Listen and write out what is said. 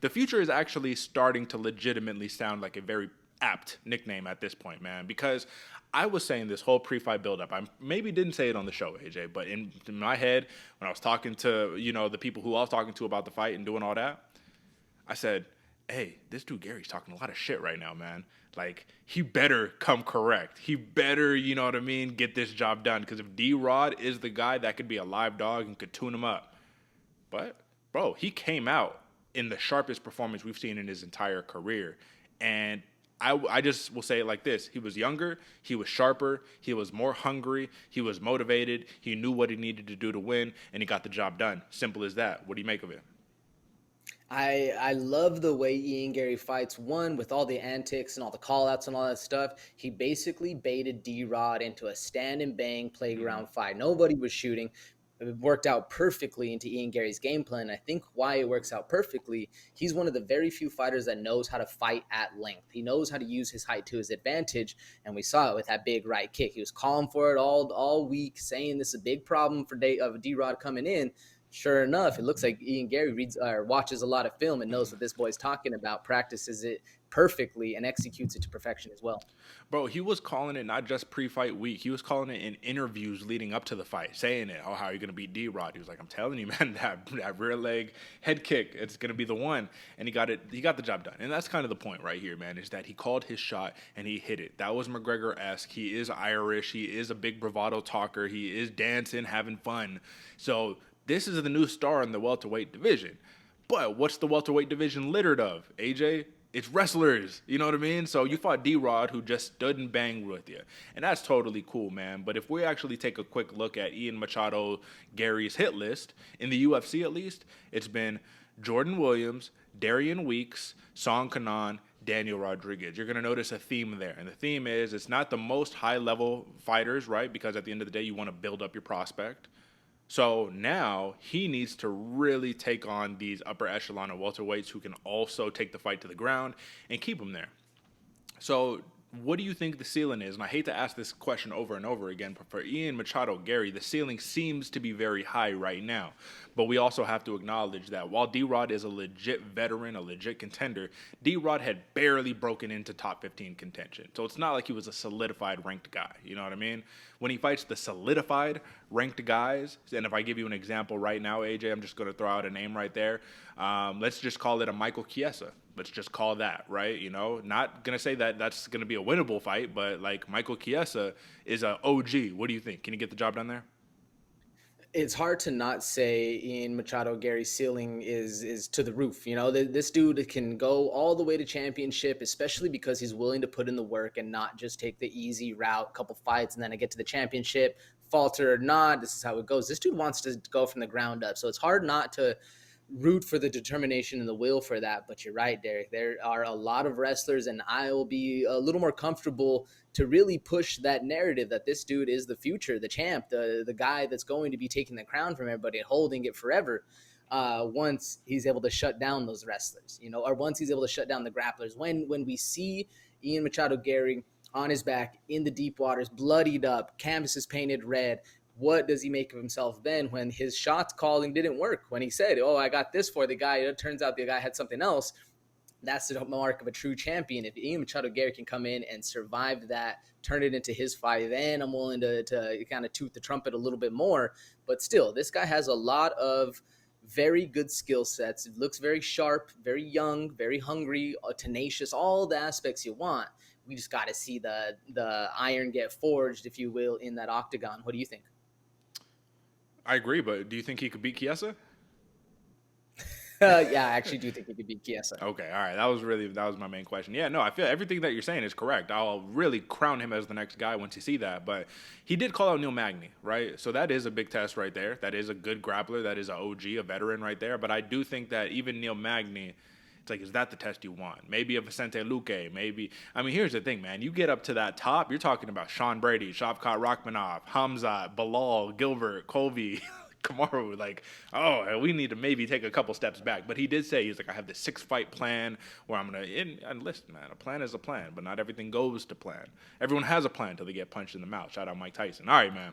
The future is actually starting to legitimately sound like a very apt nickname at this point, man, because I was saying this whole pre-fight buildup. I maybe didn't say it on the show, AJ, but in my head, when I was talking to, the people who I was talking to about the fight and doing all that, I said, hey, this dude Gary's talking a lot of shit right now, man. Like, he better come correct. He better, you know what I mean, get this job done. Because if D-Rod is the guy that could be a live dog and could tune him up, but, bro, he came out in the sharpest performance we've seen in his entire career. And I just will say it like this. He was younger. He was sharper. He was more hungry. He was motivated. He knew what he needed to do to win, and he got the job done. Simple as that. What do you make of it? I love the way Ian Gary fights. One, with all the antics and all the call outs and all that stuff, he basically baited D Rod into a stand and bang Mm-hmm. playground fight. Nobody was shooting. It worked out perfectly into Ian Gary's game plan. I think why it works out perfectly, he's one of the very few fighters that knows how to fight at length. He knows how to use his height to his advantage, and we saw it with that big right kick. He was calling for it all week, saying this is a big problem for D Rod coming in. Sure enough, it looks like Ian Gary reads or watches a lot of film and knows what this boy's talking about, practices it perfectly, and executes it to perfection as well. Bro, he was calling it not just pre-fight week. He was calling it in interviews leading up to the fight, saying it. Oh, how are you gonna beat D-Rod? He was like, I'm telling you, man, that rear leg head kick, it's gonna be the one. And he got it. He got the job done. And that's kind of the point right here, man, is that he called his shot and he hit it. That was McGregor-esque. He is Irish. He is a big bravado talker. He is dancing, having fun. So this is the new star in the welterweight division. But what's the welterweight division littered of, AJ? It's wrestlers, you know what I mean? So you fought D-Rod, who just stood and banged with you. And that's totally cool, man. But if we actually take a quick look at Ian Machado Gary's hit list, in the UFC at least, it's been Jordan Williams, Darian Weeks, Song Kanan, Daniel Rodriguez. You're going to notice a theme there. And the theme is it's not the most high level fighters, right? Because at the end of the day, you want to build up your prospect. So now he needs to really take on these upper echelon of welterweights who can also take the fight to the ground and keep him there. So, what do you think the ceiling is? And I hate to ask this question over and over again, but for Ian Machado Gary, the ceiling seems to be very high right now. But we also have to acknowledge that while D Rod is a legit veteran, a legit contender, D Rod had barely broken into top 15 contention. So it's not like he was a solidified ranked guy. You know what I mean? When he fights the solidified ranked guys, and if I give you an example right now, AJ, I'm just going to throw out a name right there. Let's just call it a Michael Chiesa. Let's just call that, right? You know, not going to say that that's going to be a winnable fight, but like Michael Chiesa is a OG. What do you think? Can he get the job done there? It's hard to not say Ian Machado Gary's ceiling is to the roof. You know, this dude can go all the way to championship, especially because he's willing to put in the work and not just take the easy route, couple fights, and then I get to the championship, falter or not. This is how it goes. This dude wants to go from the ground up, so it's hard not to root for the determination and the will for that. But you're right, Derek. There are a lot of wrestlers, and I'll be a little more comfortable to really push that narrative that this dude is the future, the champ, the guy that's going to be taking the crown from everybody and holding it forever. Once he's able to shut down those wrestlers, you know, or once he's able to shut down the grapplers. When we see Ian Machado Gary on his back in the deep waters, bloodied up, canvas painted red, what does he make of himself then when his shots calling didn't work? When he said, oh, I got this for the guy, it turns out the guy had something else. That's the mark of a true champion. If Ian Machado Gary can come in and survive that, turn it into his fight, then I'm willing to kind of toot the trumpet a little bit more. But still, this guy has a lot of very good skill sets. It looks very sharp, very young, very hungry, tenacious, all the aspects you want. We just got to see the iron get forged, if you will, in that octagon. What do you think? I agree, but do you think he could beat Chiesa? Yeah, I actually do think he could beat Chiesa. Okay, all right. That was my main question. Yeah, no, I feel everything that you're saying is correct. I'll really crown him as the next guy once you see that. But he did call out Neil Magny, right? So that is a big test right there. That is a good grappler. That is a OG, a veteran right there. But I do think that even Neil Magny, it's like, is that the test you want? Maybe a Vicente Luque, maybe. I mean, here's the thing, man. You get up to that top, you're talking about Sean Brady, Shavkat Rachmanov, Hamza, Bilal, Gilbert, Colby, Kamaru. Like, oh, we need to maybe take a couple steps back. But he did say, he's like, I have this 6-fight plan where I'm going to, and listen, man, a plan is a plan, but not everything goes to plan. Everyone has a plan until they get punched in the mouth. Shout out Mike Tyson. All right, man.